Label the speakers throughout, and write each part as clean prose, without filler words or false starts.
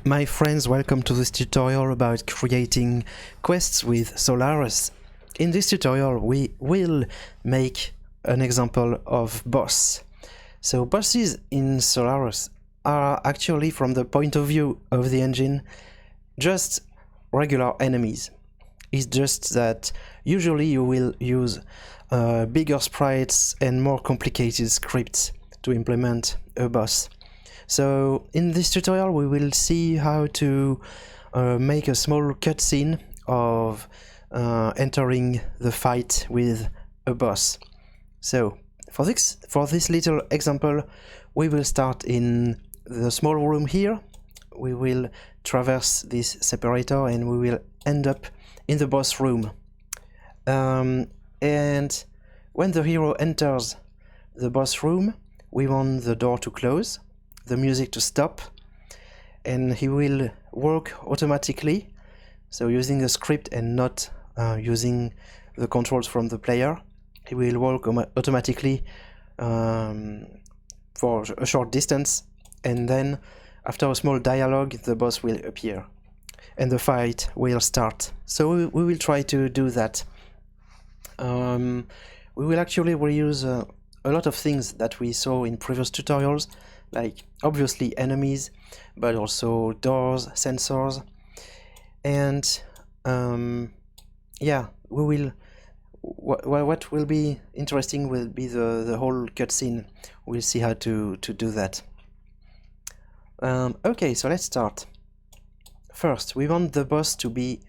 Speaker 1: My friends, welcome to this tutorial about creating quests with Solarus. In this tutorial we will make an example of boss. So bosses in Solarus are actually, from the point of view of the engine, just regular enemies. It's just that usually you will use bigger sprites and more complicated scripts to implement a boss. So in this tutorial we will see how to make a small cutscene of entering the fight with a boss. So for this little example we will start in the small room here. We will traverse this separator and we will end up in the boss room. And when the hero enters the boss room, we want the door to close, the music to stop, and he will work automatically, so using a script and not using the controls from the player. He will work automatically for a short distance, and then after a small dialogue the boss will appear and the fight will start. So we will try to do that. We will actually reuse a lot of things that we saw in previous tutorials, like obviously enemies, but also doors, sensors, and yeah, we will. What will be interesting will be the whole cutscene. We'll see how to do that. Okay, so let's start. First, we want the boss to be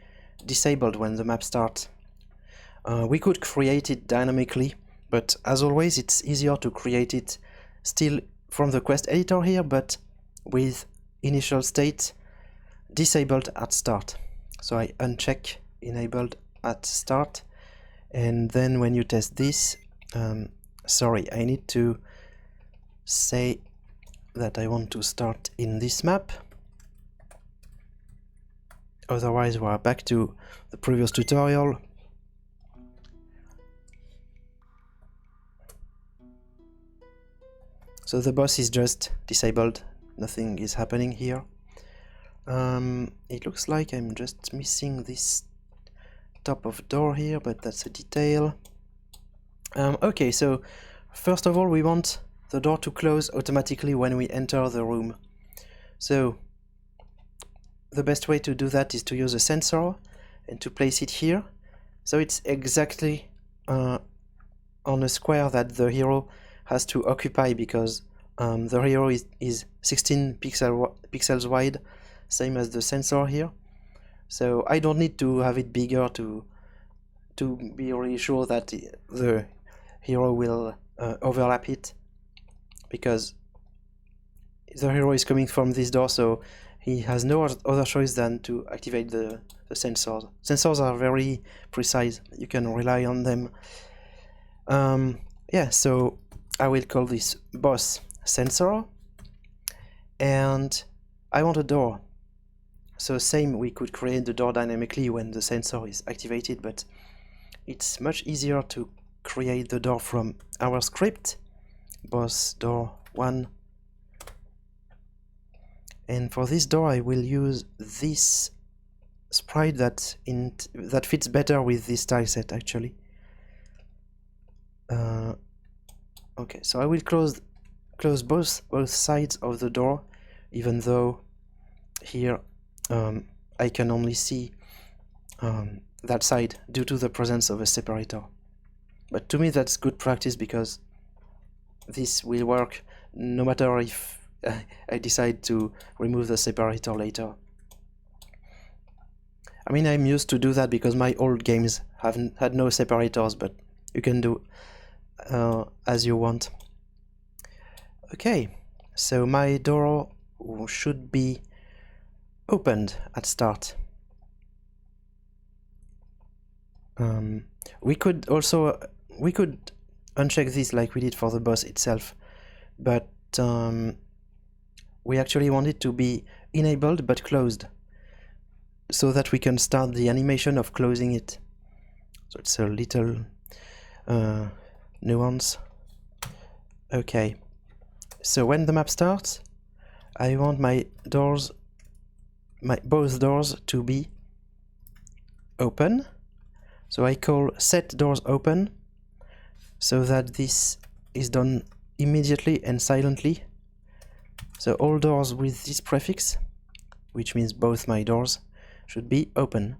Speaker 1: disabled when the map starts. We could create it dynamically, but as always it's easier to create it still from the quest editor here, but with initial state disabled at start. So I uncheck enabled at start, and then when you test this, sorry, I need to say that I want to start in this map, otherwise we are back to the previous tutorial. So the boss is just disabled, nothing is happening here. It looks like I'm just missing this top of door here, but that's a detail. Okay, so first of all we want the door to close automatically when we enter the room. So the best way to do that is to use a sensor and to place it here, so it's exactly on a square that the hero has to occupy, because the hero is 16 pixels wide, same as the sensor here. So I don't need to have it bigger to be really sure that the hero will overlap it, because the hero is coming from this door, so he has no other choice than to activate the sensors. Sensors are very precise, you can rely on them. Yeah, so I will call this boss sensor, and I want a door. So same, we could create the door dynamically when the sensor is activated, but it's much easier to create the door from our script, boss door 1. And for this door I will use this sprite that fits better with this tileset actually. Okay, so I will close both sides of the door, even though here I can only see that side due to the presence of a separator. But to me that's good practice, because this will work no matter if I decide to remove the separator later. I mean, I'm used to do that because my old games haven't had no separators, but you can do as you want. Okay, so my door should be opened at start. We could uncheck this like we did for the boss itself, but we actually want it to be enabled but closed, so that we can start the animation of closing it. So it's a little nuance. Okay, so when the map starts I want my doors both doors to be open. So I call set doors open so that this is done immediately and silently. So all doors with this prefix, which means both my doors, should be open.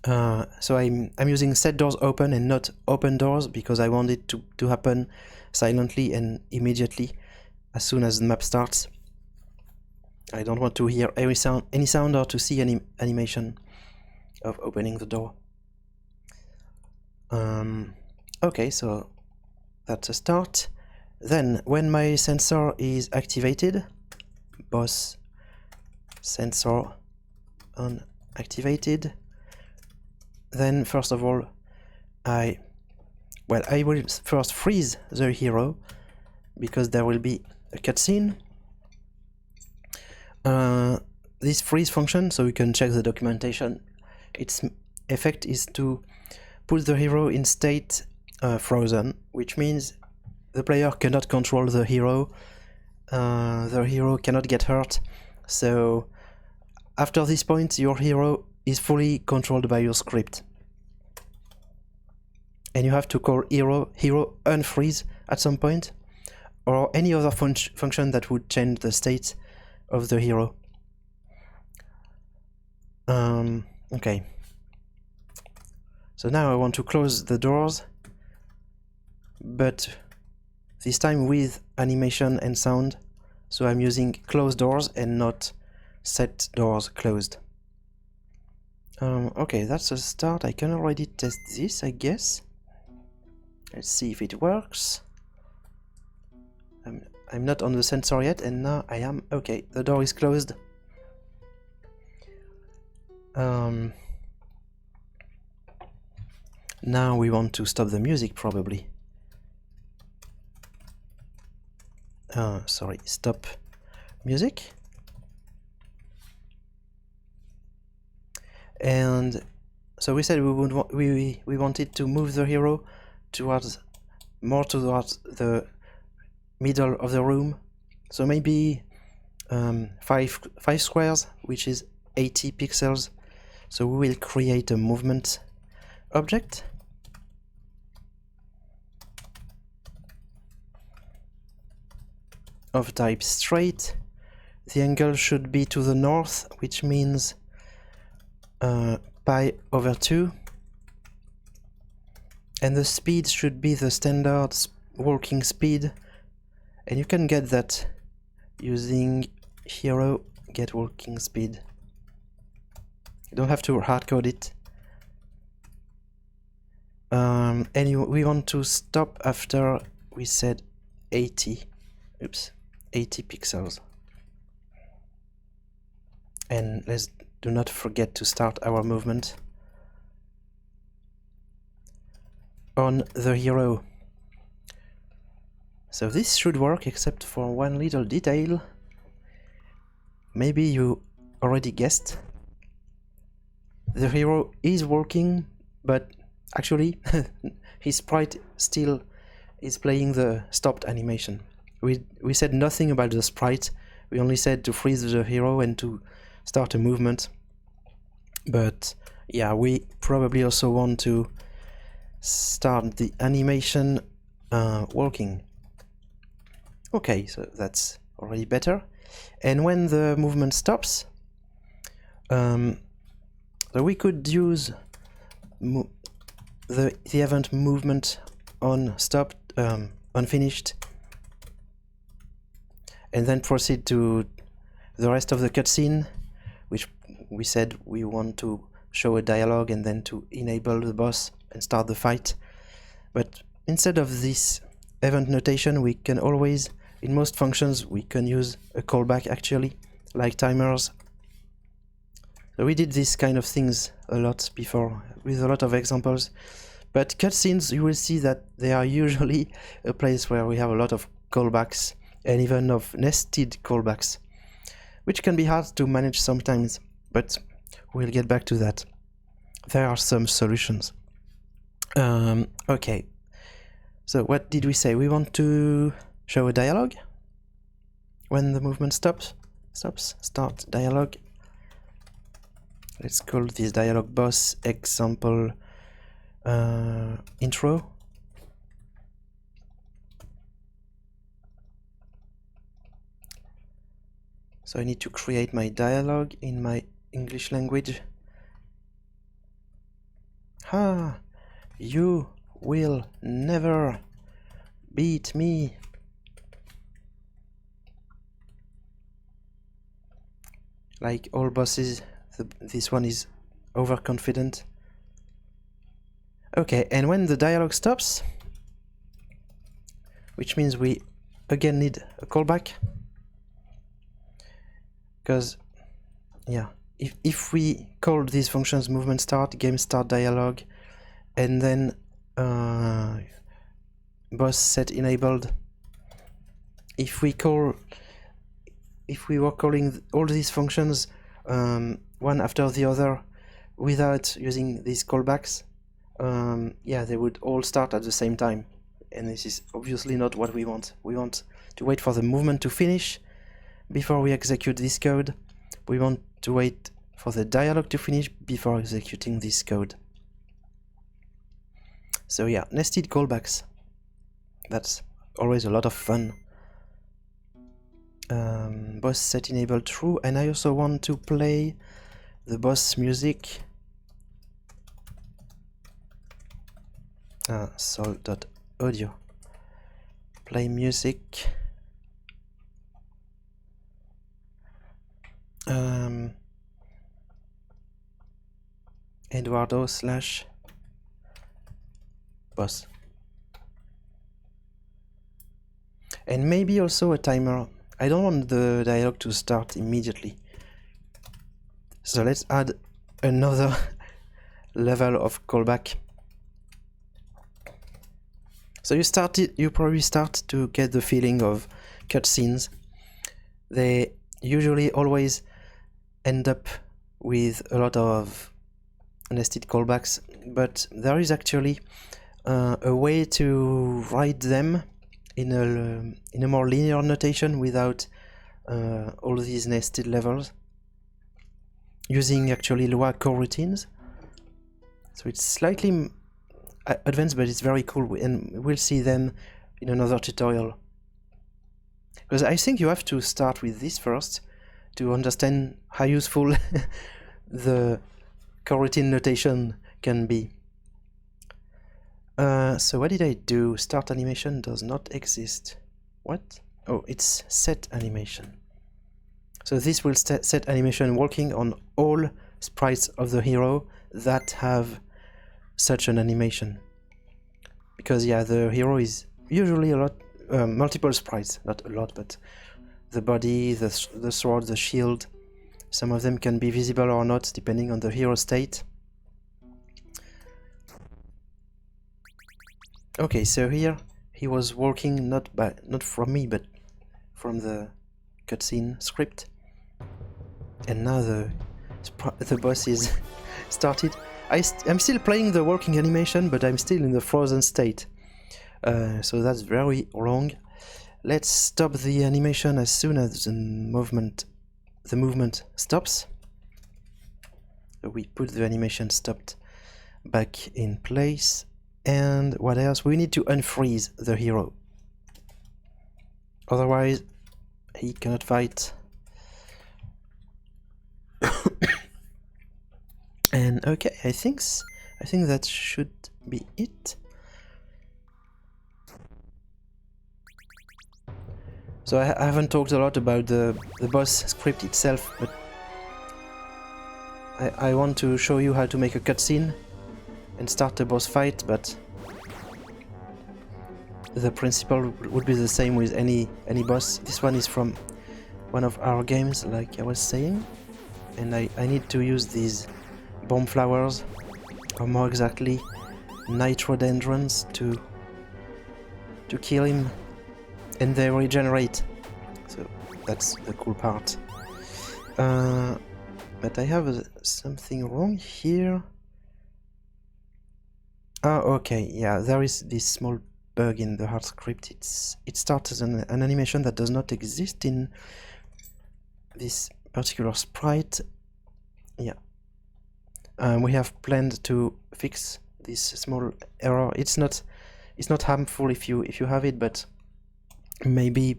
Speaker 1: So I'm using set doors open and not open doors because I want it to happen silently and immediately as soon as the map starts. I don't want to hear any sound or to see any animation of opening the door. Okay, so that's a start. Then when my sensor is activated, boss sensor on activated, then first of all I will first freeze the hero because there will be a cutscene. This freeze function, so you can check the documentation, its effect is to put the hero in state frozen, which means the player cannot control the hero cannot get hurt, so after this point your hero is fully controlled by your script. And you have to call hero unfreeze at some point, or any other function that would change the state of the hero. Okay. So now I want to close the doors, but this time with animation and sound. So I'm using close doors and not set doors closed. Okay, that's a start. I can already test this, I guess. Let's see if it works. I'm not on the sensor yet, and now I am. Okay, the door is closed. Now we want to stop the music, probably. Sorry, stop music. And so we said we wanted to move the hero more towards the middle of the room. So maybe 5 squares, which is 80 pixels. So we will create a movement object. Of type straight. The angle should be to the north, which means pi over 2. And the speed should be the standard walking speed. And you can get that using hero get walking speed. You don't have to hardcode it. And we want to stop after we said 80. Oops, 80 pixels. And do not forget to start our movement on the hero. So this should work, except for one little detail. Maybe you already guessed. The hero is walking, but actually his sprite still is playing the stopped animation. We said nothing about the sprite, we only said to freeze the hero and to start a movement. But yeah, we probably also want to start the animation walking. Okay, so that's already better. And when the movement stops, so we could use the event movement on stopped, unfinished, and then proceed to the rest of the cutscene, which we said we want to show a dialogue and then to enable the boss and start the fight. But instead of this event notation, we can always, in most functions, we can use a callback actually, like timers. So we did this kind of things a lot before, with a lot of examples. But cutscenes, you will see that they are usually a place where we have a lot of callbacks, and even of nested callbacks, which can be hard to manage sometimes, but we'll get back to that. There are some solutions. Okay, so what did we say? We want to show a dialogue when the movement stops. stops, start dialogue. Let's call this dialogue boss example intro. So I need to create my dialogue in my English language. Ha! You will never beat me. Like all bosses, this one is overconfident. Okay, and when the dialogue stops, which means we again need a callback, because yeah, if we call these functions movement start, game start dialogue, and then boss set enabled, if we were calling all these functions one after the other without using these callbacks, yeah, they would all start at the same time, and this is obviously not what we want. We want to wait for the movement to finish before we execute this code. We want to wait for the dialogue to finish before executing this code. So yeah, nested callbacks. That's always a lot of fun. Boss set enabled true, and I also want to play the boss music. Sol.audio. Play music. Eduardo / boss. And maybe also a timer. I don't want the dialogue to start immediately. So let's add another level of callback. So you probably start to get the feeling of cutscenes. They usually always end up with a lot of nested callbacks, but there is actually a way to write them in a more linear notation without all these nested levels, using actually Lua coroutines. So it's slightly advanced, but it's very cool, and we'll see them in another tutorial. Because I think you have to start with this first to understand how useful the coroutine notation can be. So what did I do? Start animation does not exist. What? Oh, it's set animation. So this will set animation working on all sprites of the hero that have such an animation. Because yeah, the hero is usually a lot, multiple sprites, not a lot, but the body, the sword, the shield. Some of them can be visible or not, depending on the hero state. Okay, so here he was working not from me, but from the cutscene script. And now the boss is started. I'm still playing the working animation, but I'm still in the frozen state. So that's very wrong. Let's stop the animation as soon as the movement stops. So we put the animation stopped back in place. And what else? We need to unfreeze the hero. Otherwise, he cannot fight. And okay, I think that should be it. So I haven't talked a lot about the boss script itself, but I want to show you how to make a cutscene and start a boss fight, but the principle would be the same with any boss. This one is from one of our games, like I was saying, and I need to use these bomb flowers, or more exactly nitrodendrons, to kill him, and they regenerate. So that's the cool part. But I have something wrong here. Oh, okay, yeah, there is this small bug in the hard script. It starts as an animation that does not exist in this particular sprite. Yeah. We have planned to fix this small error. It's not harmful if you have it, but maybe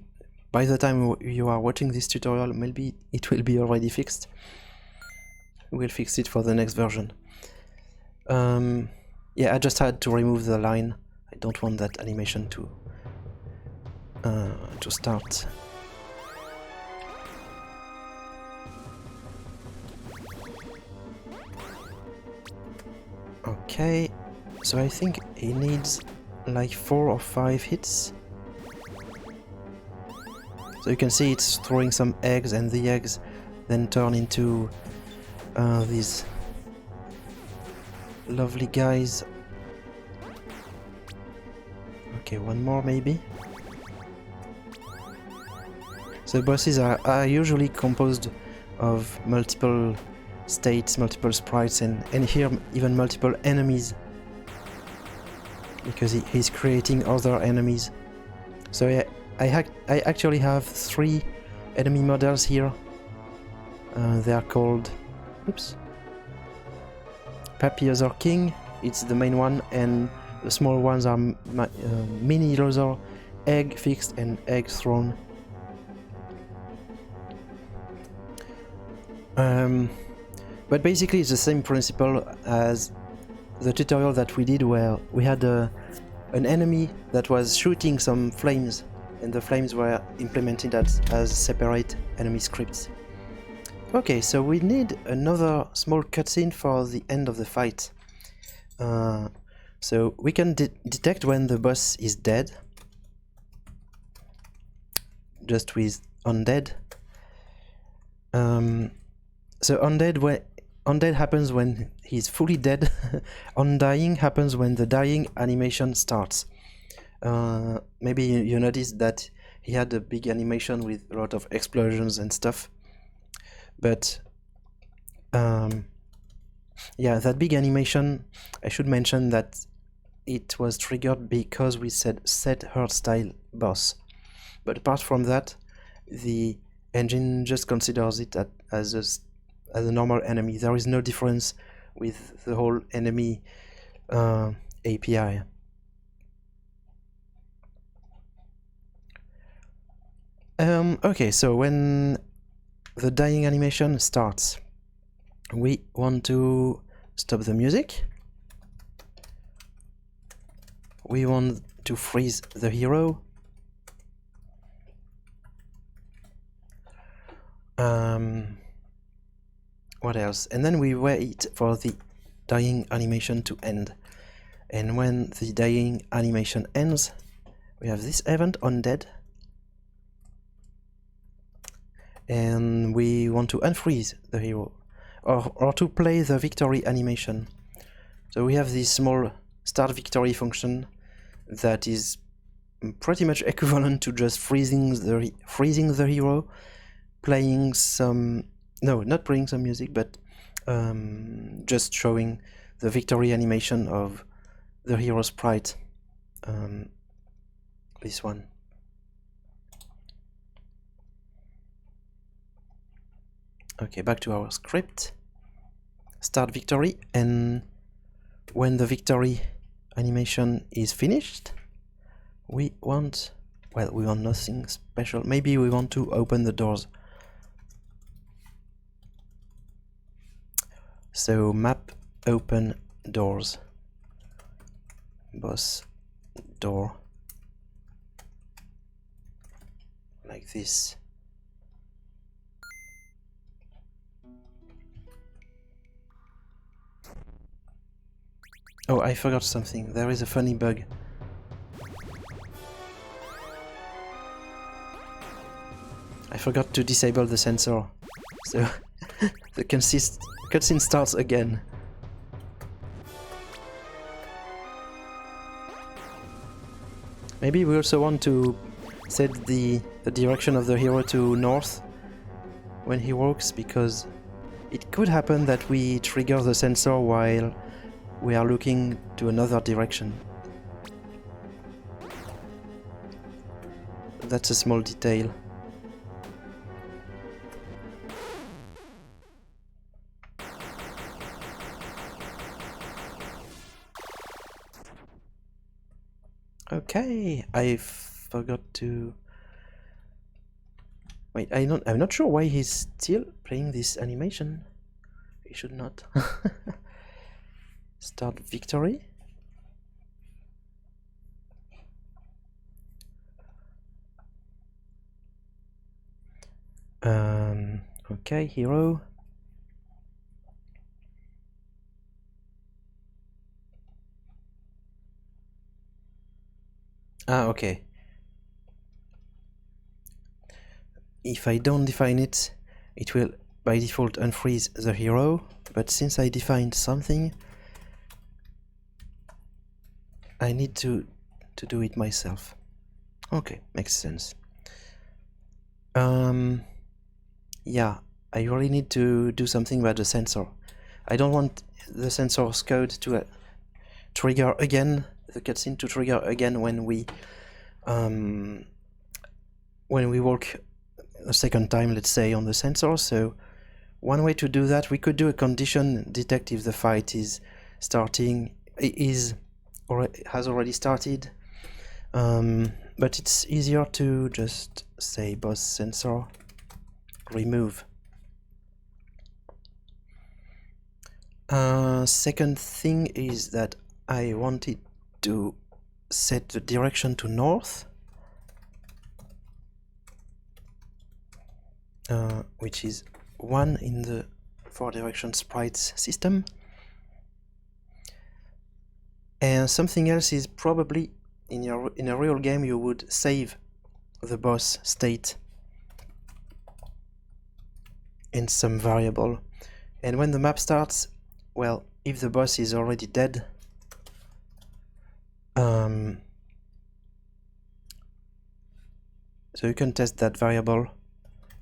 Speaker 1: by the time you are watching this tutorial, maybe it will be already fixed. We'll fix it for the next version. Yeah, I just had to remove the line. I don't want that animation to start. Okay, so I think he needs like 4 or 5 hits. So you can see it's throwing some eggs, and the eggs then turn into these lovely guys. Okay, one more maybe. So bosses are usually composed of multiple states, multiple sprites, and here even multiple enemies, because he's creating other enemies. So yeah, I actually have 3 enemy models here. They are called, oops, Papy Other King, it's the main one, and the small ones are Mini Loser, Egg Fixed, and Egg Thrown. But basically it's the same principle as the tutorial that we did, where we had an enemy that was shooting some flames, and the flames were implemented as separate enemy scripts. Okay, so we need another small cutscene for the end of the fight. So we can detect when the boss is dead, just with undead. So undead happens when he's fully dead. Undying happens when the dying animation starts. Maybe you noticed that he had a big animation with a lot of explosions and stuff. But yeah, that big animation, I should mention that it was triggered because we said set hard style boss. But apart from that, the engine just considers it as a normal enemy. There is no difference with the whole enemy API. Okay, so when the dying animation starts, we want to stop the music. We want to freeze the hero. What else? And then we wait for the dying animation to end. And when the dying animation ends, we have this event undead. And we want to unfreeze the hero, or to play the victory animation. So we have this small start victory function that is pretty much equivalent to just freezing the hero, playing some, no, not playing some music, but just showing the victory animation of the hero sprite. This one. Okay, back to our script. Start victory, and when the victory animation is finished, we want, well, we want nothing special. Maybe we want to open the doors. So map open doors, boss door, like this. Oh, I forgot something. There is a funny bug. I forgot to disable the sensor, so the cutscene starts again. Maybe we also want to set the direction of the hero to north when he walks, because it could happen that we trigger the sensor while we are looking to another direction. That's a small detail. Okay, I forgot to... Wait, I'm not sure why he's still playing this animation. He should not. Start victory. Okay, hero. Ah, okay. If I don't define it, it will by default unfreeze the hero, but since I defined something, I need to do it myself. Okay, makes sense. Yeah, I really need to do something about the sensor. I don't want the sensor's code to trigger again, the cutscene to trigger again when we walk a second time, let's say, on the sensor. So one way to do that, we could do a condition, detect if the fight is starting, or has already started, but it's easier to just say boss sensor remove. Second thing is that I wanted to set the direction to north, which is 1 in the 4 direction sprites system. And something else is probably in a real game you would save the boss state in some variable, and when the map starts, well, if the boss is already dead, so you can test that variable.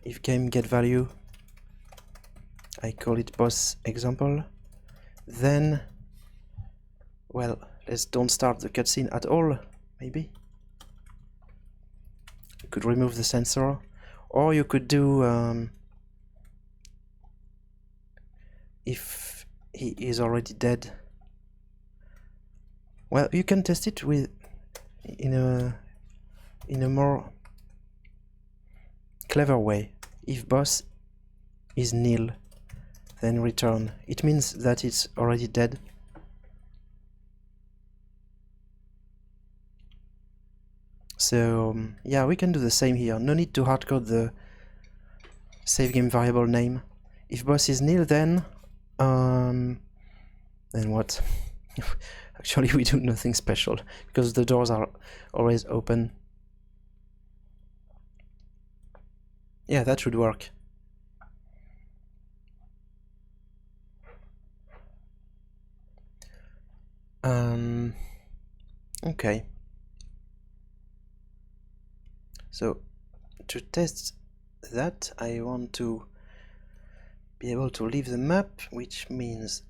Speaker 1: If game get value, I call it boss example, then, well, let's don't start the cutscene at all, maybe. You could remove the sensor, or you could do, if he is already dead, well, you can test it with in a more clever way. If boss is nil, then return. It means that it's already dead. So yeah, we can do the same here. No need to hardcode the save game variable name. If boss is nil, then what? Actually, we do nothing special because the doors are always open. Yeah, that should work. Okay. So to test that, I want to be able to leave the map, which means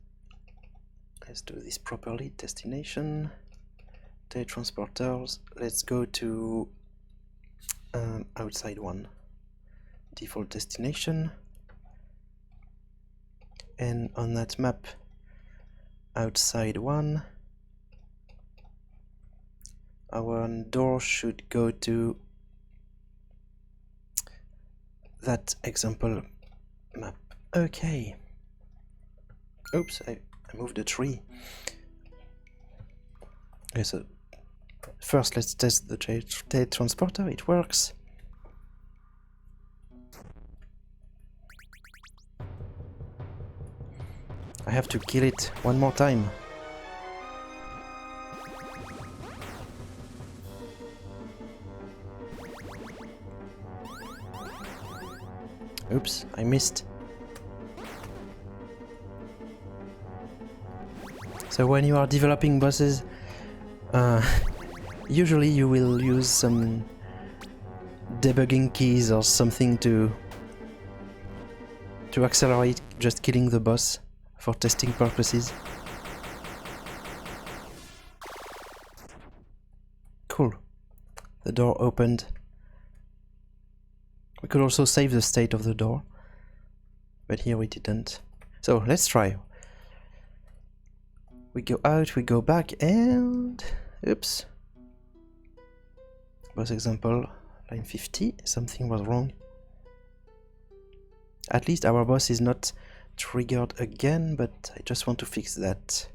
Speaker 1: let's do this properly. Destination, teletransporters. Let's go to outside one, default destination, and on that map, outside one, our door should go to that example map. Okay. Oops, I moved a tree. Okay, so first let's test the teletransporter. It works. I have to kill it one more time. Oops, I missed. So when you are developing bosses, usually you will use some debugging keys or something to accelerate just killing the boss for testing purposes. Cool. The door opened. We could also save the state of the door, but here we didn't. So let's try. We go out, we go back, and oops. boss example, line 50, something was wrong. At least our boss is not triggered again, but I just want to fix that.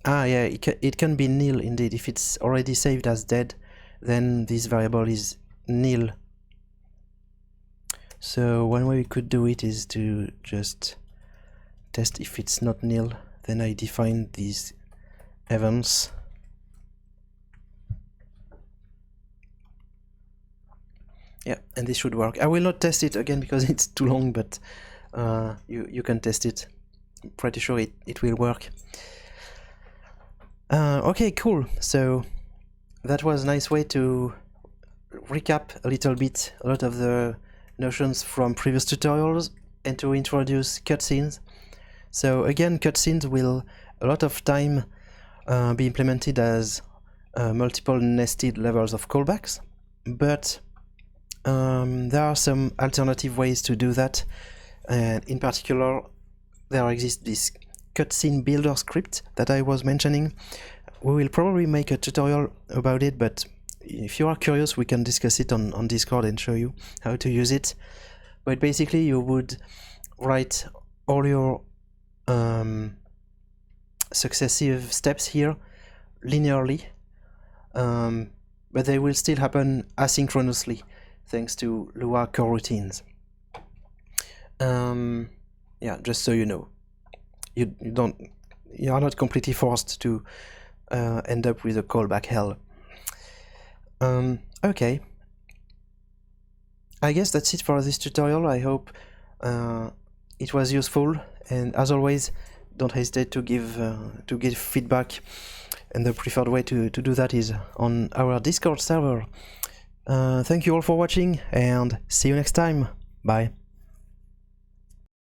Speaker 1: Ah, yeah, it can be nil indeed. If it's already saved as dead, then this variable is nil. So one way we could do it is to just test if it's not nil. Then I define these events. Yeah, and this should work. I will not test it again because it's too long, but you can test it. I'm pretty sure it will work. Okay, cool. So that was a nice way to recap a little bit a lot of the notions from previous tutorials and to introduce cutscenes. So again, cutscenes will a lot of time be implemented as multiple nested levels of callbacks, but there are some alternative ways to do that, and in particular there exists this cutscene builder script that I was mentioning. We will probably make a tutorial about it, but if you are curious we can discuss it on Discord and show you how to use it. But basically you would write all your successive steps here linearly, but they will still happen asynchronously thanks to Lua coroutines. Yeah, just so you know, you are not completely forced to end up with a callback hell. Okay, I guess that's it for this tutorial. I hope it was useful, and as always, don't hesitate to give feedback, and the preferred way to do that is on our Discord server. Thank you all for watching, and see you next time. Bye.